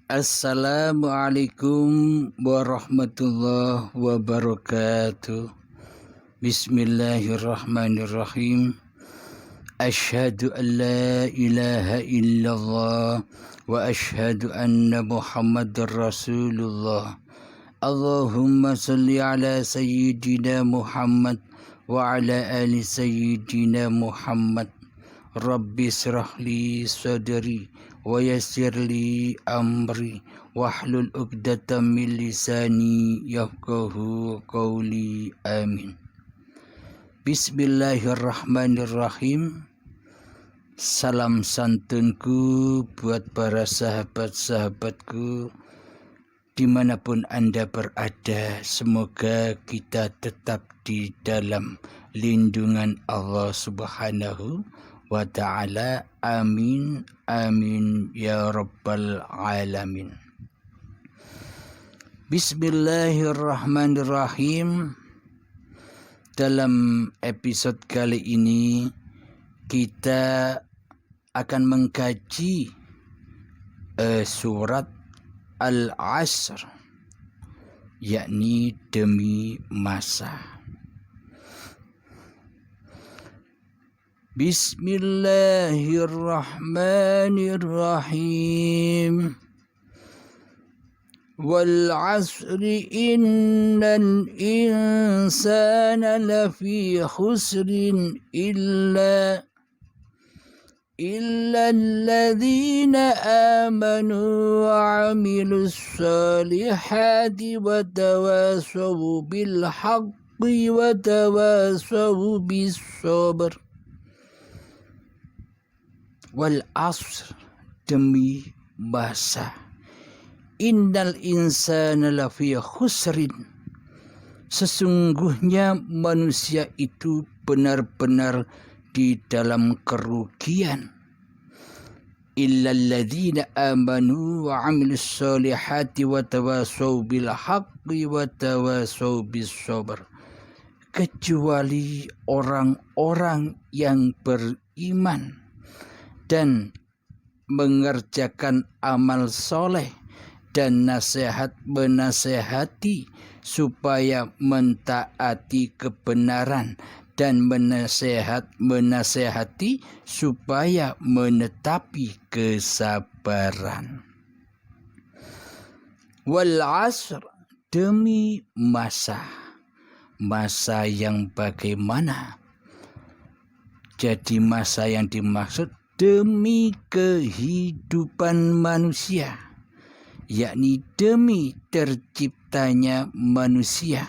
Assalamualaikum warahmatullahi wabarakatuh. Bismillahirrahmanirrahim. Asyhadu an la ilaha illallah wa asyhadu anna Muhammadar Rasulullah. Allahumma salli ala sayyidina Muhammad wa ala ali sayyidina Muhammad. Rabbi syrah li sadri wa yassir li amri wahlul 'uqdatam min lisani yafqahu qawli. Amin. Bismillahirrahmanirrahim. Salam santunku buat para sahabat-sahabatku dimanapun Anda berada. Semoga kita tetap di dalam lindungan Allah Subhanahu wa ta'ala. Amin amin ya rabbal alamin. Bismillahirrahmanirrahim. Dalam episode kali ini kita akan mengkaji surat Al-Asr, yakni demi masa. Bismillahirrahmanirrahim. Wal 'asri innal insana lafi khusrin illa alladhina amanu wa 'amilus solihati wa tawasaw bil haqqi wa tawasaw bis sabr. Wal 'asr, demi masa. Innal insana lafi khusrin, sesungguhnya manusia itu benar-benar di dalam kerugian. Illal ladzina amanu wa 'amilus solihati wa tawasaw bil haqqi wa tawasaw bis sabr, kecuali orang-orang yang beriman dan mengerjakan amal soleh dan menasehati supaya mentaati kebenaran dan menasehati supaya menetapi kesabaran. Wal 'asr, demi masa. Masa yang bagaimana? Jadi masa yang dimaksud demi kehidupan manusia, yakni demi terciptanya manusia.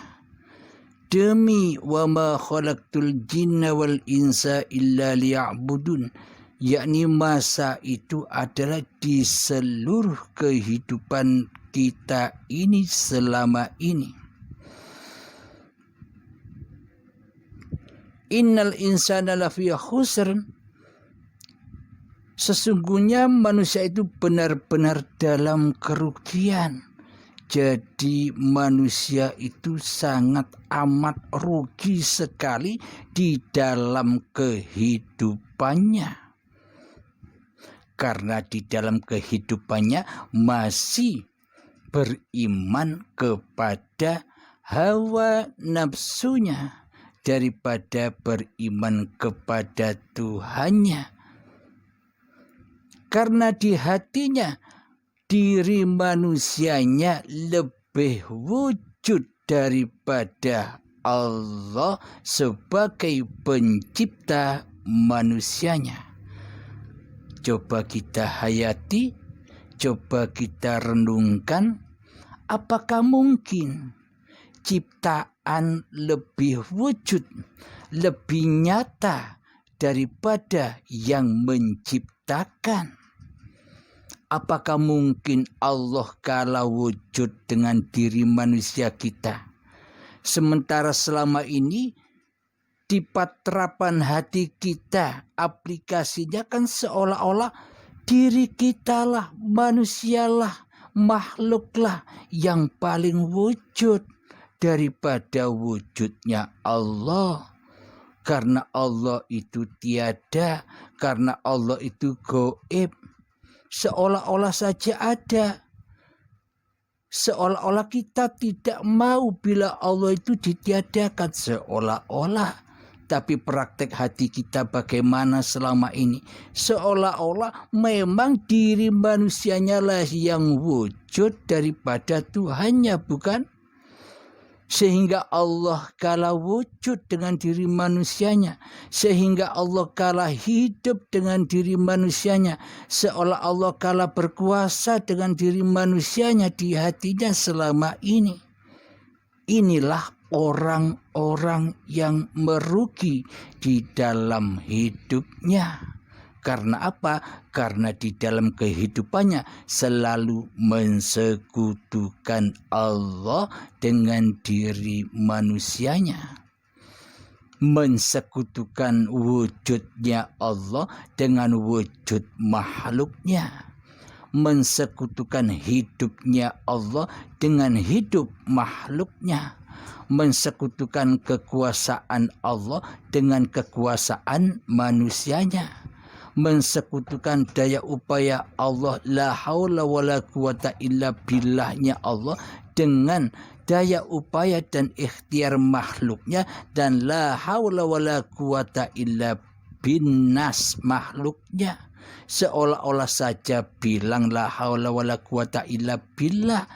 Demi wa ma khalaqtul jinna wal insa illa liya'budun, yakni masa itu adalah di seluruh kehidupan kita ini selama ini. Innal insana lafi khusr, sesungguhnya manusia itu benar-benar dalam kerugian. Jadi manusia itu sangat amat rugi sekali di dalam kehidupannya. Karena di dalam kehidupannya masih beriman kepada hawa nafsunya daripada beriman kepada Tuhannya. Karena di hatinya diri manusianya lebih wujud daripada Allah sebagai pencipta manusianya. Coba kita hayati, coba kita renungkan, apakah mungkin ciptaan lebih wujud, lebih nyata daripada yang menciptakan? Apakah mungkin Allah kalah wujud dengan diri manusia kita? Sementara selama ini di patrapan hati kita, aplikasinya kan seolah-olah diri kita lah, manusialah, makhluklah yang paling wujud daripada wujudnya Allah. Karena Allah itu tiada, karena Allah itu gaib. Seolah-olah saja ada, Seolah-olah kita tidak mau bila Allah itu ditiadakan, seolah-olah. Tapi praktek hati kita bagaimana selama ini? Seolah-olah memang diri manusianya lah yang wujud daripada Tuhannya, bukan? Sehingga Allah kalah wujud dengan diri manusianya. Sehingga Allah kalah hidup dengan diri manusianya. Seolah Allah kalah berkuasa dengan diri manusianya di hatinya selama ini. Inilah orang-orang yang merugi di dalam hidupnya. Karena apa? Karena di dalam kehidupannya selalu mensekutukan Allah dengan diri manusianya. Mensekutukan wujudnya Allah dengan wujud makhluknya. Mensekutukan hidupnya Allah dengan hidup makhluknya. Mensekutukan kekuasaan Allah dengan kekuasaan manusianya. Mensekutukan daya upaya Allah, la haula wala quwata illa billahnya Allah dengan daya upaya dan ikhtiar makhluknya, dan la haula wala quwata illa binnas makhluknya. Seolah-olah saja bilang la haula wala quwata illa billah,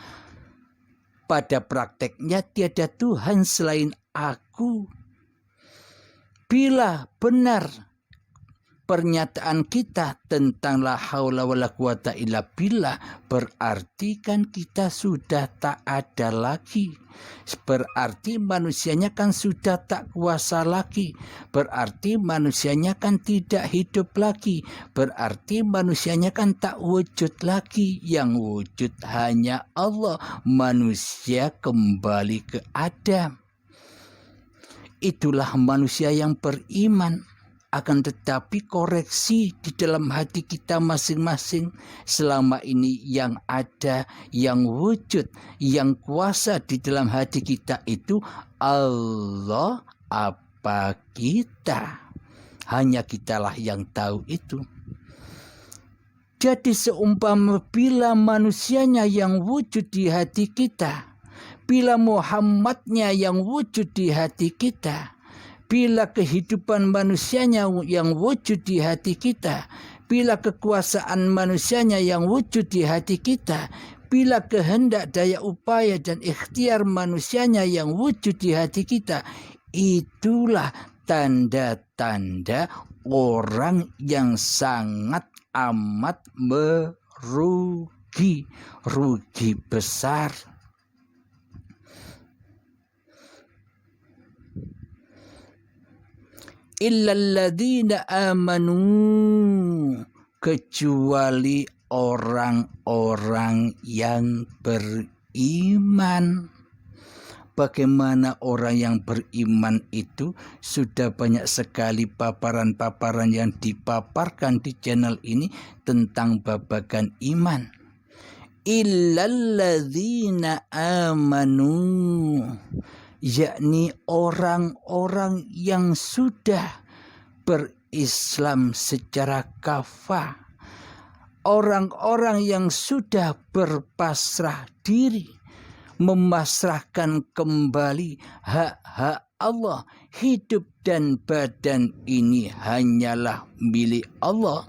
pada prakteknya tiada Tuhan selain aku. Bila benar pernyataan kita tentang la haula wala quwata illa billah, berarti kan kita sudah tak ada lagi. Berarti manusianya kan sudah tak kuasa lagi. Berarti manusianya kan tidak hidup lagi. Berarti manusianya kan tak wujud lagi. Yang wujud hanya Allah. Manusia kembali ke Adam. Itulah manusia yang beriman. Akan tetapi koreksi di dalam hati kita masing-masing. Selama ini yang ada, yang wujud, yang kuasa di dalam hati kita itu Allah apa kita? Hanya kitalah yang tahu itu. Jadi seumpama bila manusianya yang wujud di hati kita, bila Muhammadnya yang wujud di hati kita, bila kehidupan manusianya yang wujud di hati kita, bila kekuasaan manusianya yang wujud di hati kita, bila kehendak, daya upaya dan ikhtiar manusianya yang wujud di hati kita, itulah tanda-tanda orang yang sangat amat merugi, rugi besar. Illalladzina amanu, kecuali orang-orang yang beriman. Bagaimana orang yang beriman itu? Sudah banyak sekali paparan-paparan yang dipaparkan di channel ini tentang babagan iman. Illalladzina amanu, yakni orang-orang yang sudah berislam secara kafah, orang-orang yang sudah berpasrah diri, memasrahkan kembali hak-hak Allah. Hidup dan badan ini hanyalah milik Allah,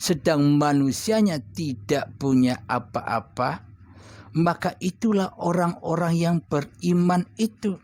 sedang manusianya tidak punya apa-apa. Maka itulah orang-orang yang beriman itu.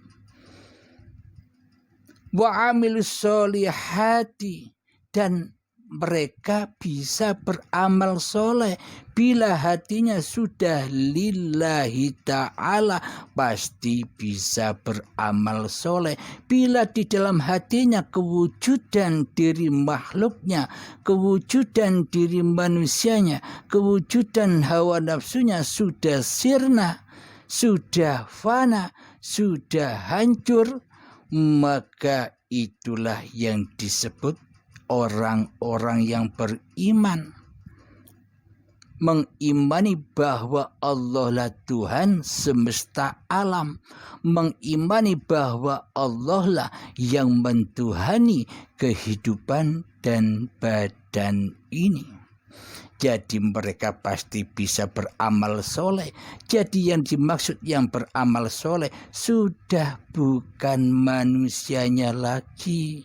Wa amilus solihati, dan mereka bisa beramal soleh. Bila hatinya sudah lillahi ta'ala, pasti bisa beramal soleh. Bila di dalam hatinya kewujudan diri makhluknya, kewujudan diri manusianya, kewujudan hawa nafsunya sudah sirna, sudah fana, sudah hancur, maka itulah yang disebut orang-orang yang beriman. Mengimani bahwa Allah lah Tuhan semesta alam. Mengimani bahwa Allah lah yang mentuhani kehidupan dan badan ini. Jadi mereka pasti bisa beramal soleh. Jadi yang dimaksud yang beramal soleh sudah bukan manusianya lagi.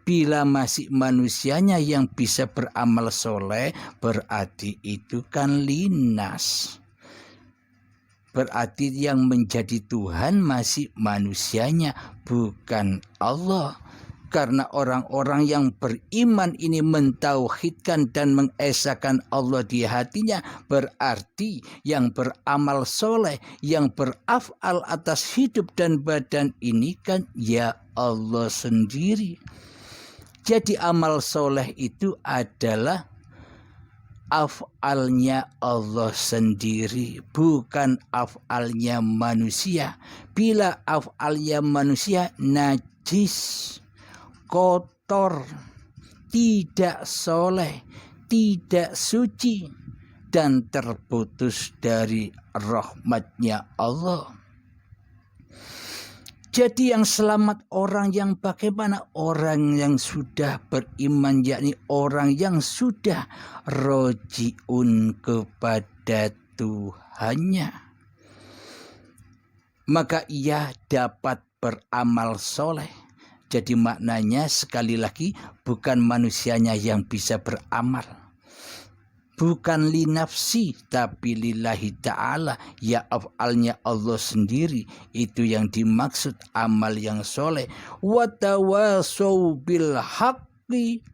Bila masih manusianya yang bisa beramal soleh, berarti itu kan linas. Berarti yang menjadi Tuhan masih manusianya, bukan Allah. Karena orang-orang yang beriman ini mentauhidkan dan mengesahkan Allah di hatinya, berarti yang beramal soleh, yang berafal atas hidup dan badan ini kan ya Allah sendiri. Jadi amal soleh itu adalah afalnya Allah sendiri, bukan afalnya manusia. Bila afalnya manusia najis, kotor, tidak soleh, tidak suci, dan terputus dari rahmatnya Allah. Jadi yang selamat orang yang bagaimana? Orang yang sudah beriman, yakni orang yang sudah rojiun kepada Tuhannya. Maka ia dapat beramal soleh. Jadi maknanya sekali lagi bukan manusianya yang bisa beramal. Bukan li nafsi tapi lillahi ta'ala, ya af'alnya Allah sendiri. Itu yang dimaksud amal yang soleh. Wa tawasau bil haqqi.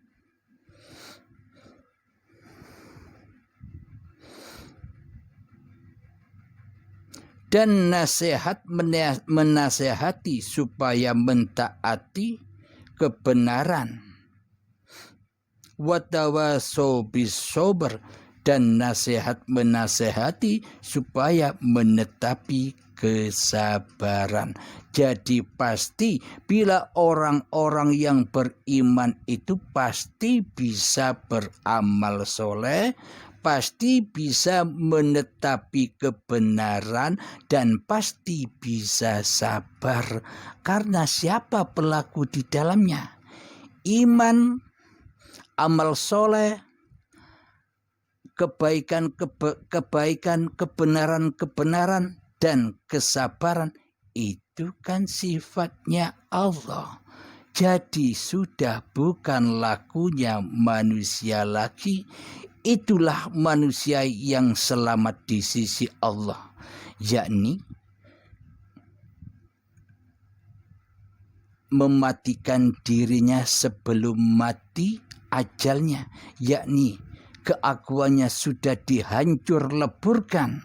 Dan nasihat menasehati supaya mentaati kebenaran. Watawasau bisober, dan nasihat menasehati supaya menetapi kesabaran. Jadi pasti bila orang-orang yang beriman itu pasti bisa beramal soleh, pasti bisa menetapi kebenaran, dan pasti bisa sabar. Karena siapa pelaku di dalamnya? Iman, amal soleh, kebaikan, kebenaran, dan kesabaran. Itu kan sifatnya Allah. Jadi sudah bukan lakunya manusia lagi. Itulah manusia yang selamat di sisi Allah, yakni mematikan dirinya sebelum mati ajalnya, yakni keakuannya sudah dihancur leburkan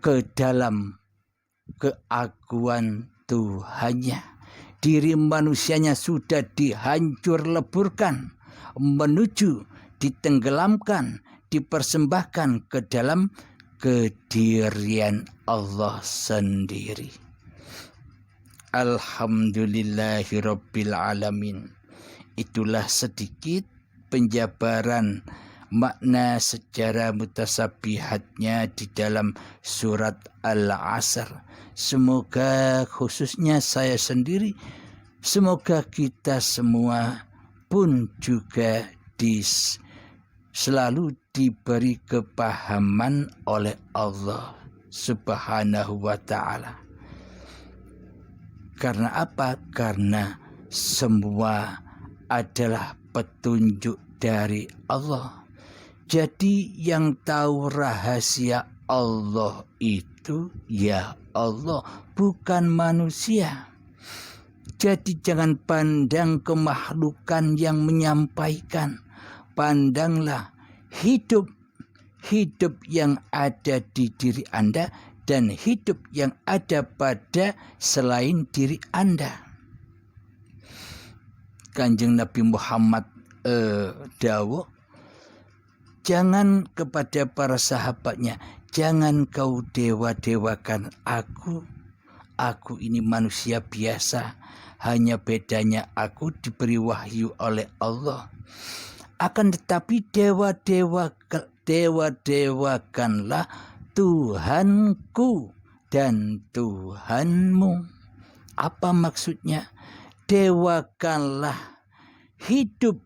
ke dalam keakuan Tuhannya. Diri manusianya sudah dihancur leburkan menuju ditenggelamkan, dipersembahkan ke dalam kedirian Allah sendiri. Alhamdulillahirabbil alamin. Itulah sedikit penjabaran makna secara mutasabihatnya di dalam surat Al-Asr. Semoga khususnya saya sendiri, semoga kita semua pun juga selalu diberi kepahaman oleh Allah Subhanahu wa ta'ala. Karena apa? Karena semua adalah petunjuk dari Allah. Jadi yang tahu rahasia Allah itu ya Allah, bukan manusia. Jadi jangan pandang kemakhlukan yang menyampaikan. Pandanglah hidup yang ada di diri Anda dan hidup yang ada pada selain diri Anda. Kanjeng Nabi Muhammad dawuh, jangan kepada para sahabatnya, jangan kau dewa-dewakan aku. Aku ini manusia biasa, hanya bedanya aku diberi wahyu oleh Allah. Akan tetapi dewa-dewakanlah Tuhanku dan Tuhanmu. Apa maksudnya? Dewakanlah hidup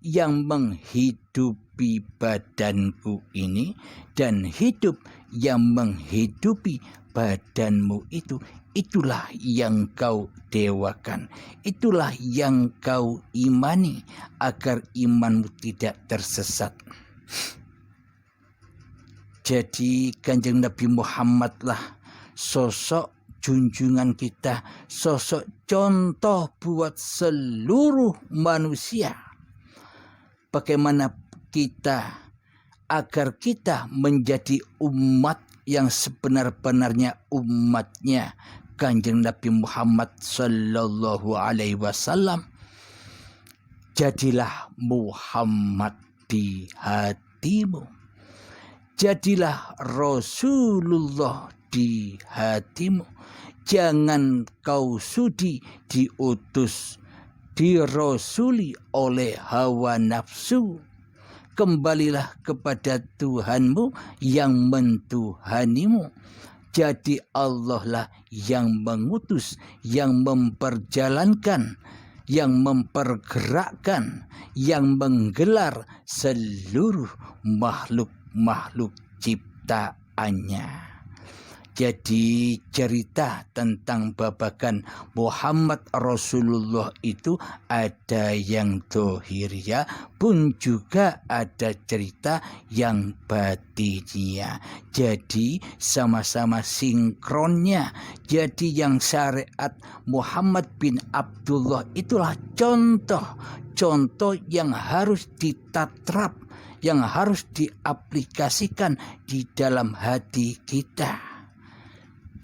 yang menghidupkan menghidupi badanku ini, dan hidup yang menghidupi badanmu itu, itulah yang kau dewakan, itulah yang kau imani, agar imanmu tidak tersesat. Jadi Kanjeng Nabi Muhammadlah sosok junjungan kita, sosok contoh buat seluruh manusia. Bagaimana kita agar kita menjadi umat yang sebenar-benarnya umatnya Kanjeng Nabi Muhammad Sallallahu Alaihi Wasallam. Jadilah Muhammad di hatimu. Jadilah Rasulullah di hatimu. Jangan kau sudi diutus, dirasuli oleh hawa nafsu. Kembalilah kepada Tuhanmu yang mentuhanimu. Jadi Allah lah yang mengutus, yang memperjalankan, yang mempergerakkan, yang menggelar seluruh makhluk ciptaannya. Jadi cerita tentang babakan Muhammad Rasulullah itu ada yang dohiriyah, pun juga ada cerita yang batiniyah. Jadi sama-sama sinkronnya. Jadi yang syariat Muhammad bin Abdullah itulah contoh yang harus ditatrap, yang harus diaplikasikan di dalam hati kita.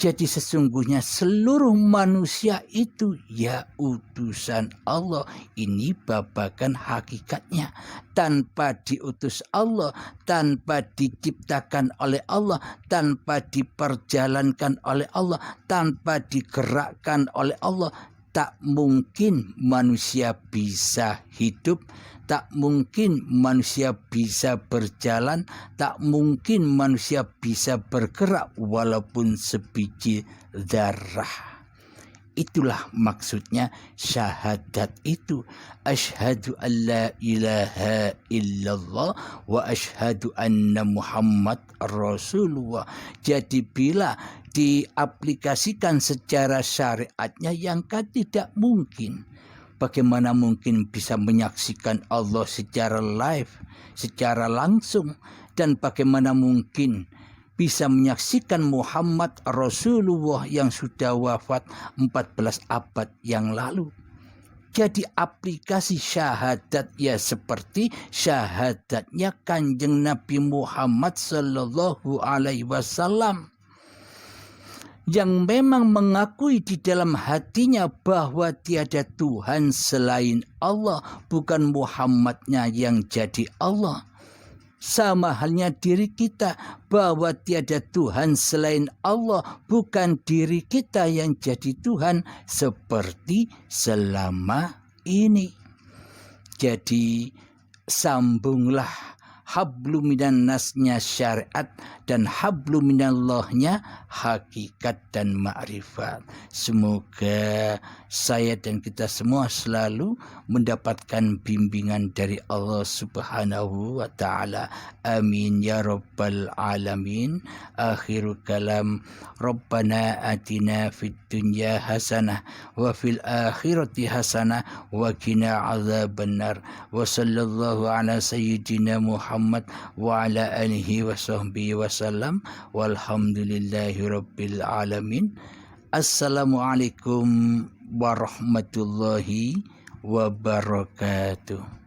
Jadi sesungguhnya seluruh manusia itu ya utusan Allah. Ini babakan hakikatnya. Tanpa diutus Allah, tanpa diciptakan oleh Allah, tanpa diperjalankan oleh Allah, tanpa digerakkan oleh Allah, tak mungkin manusia bisa hidup. Tak mungkin manusia bisa berjalan, tak mungkin manusia bisa bergerak walaupun sebiji darah. Itulah maksudnya syahadat itu. Asyhadu an la ilaha illallah wa asyhadu anna Muhammad Rasulullah. Jadi bila diaplikasikan secara syariatnya, yang tidak mungkin. Bagaimana mungkin bisa menyaksikan Allah secara live, secara langsung, dan bagaimana mungkin bisa menyaksikan Muhammad Rasulullah yang sudah wafat 14 abad yang lalu. Jadi aplikasi syahadat ya seperti syahadatnya Kanjeng Nabi Muhammad Sallallahu Alaihi Wasallam, yang memang mengakui di dalam hatinya bahwa tiada Tuhan selain Allah, bukan Muhammadnya yang jadi Allah. Sama halnya diri kita, bahwa tiada Tuhan selain Allah, bukan diri kita yang jadi Tuhan seperti selama ini. Jadi sambunglah hablum minan nasnya syariat dan hablum minallahnya hakikat dan ma'rifat. Semoga saya dan kita semua selalu mendapatkan bimbingan dari Allah Subhanahu wa ta'ala. Amin ya rabbal alamin. Akhirul kalam, Rabbana atina fid dunya hasanah wa fil akhirati hasanah wa qina azabannar. Wa sallallahu ala sayyidina Muhammad wa ala alihi wa sahbihi wasallam, walhamdulillahi rabbil alamin. Assalamualaikum warahmatullahi wabarakatuh.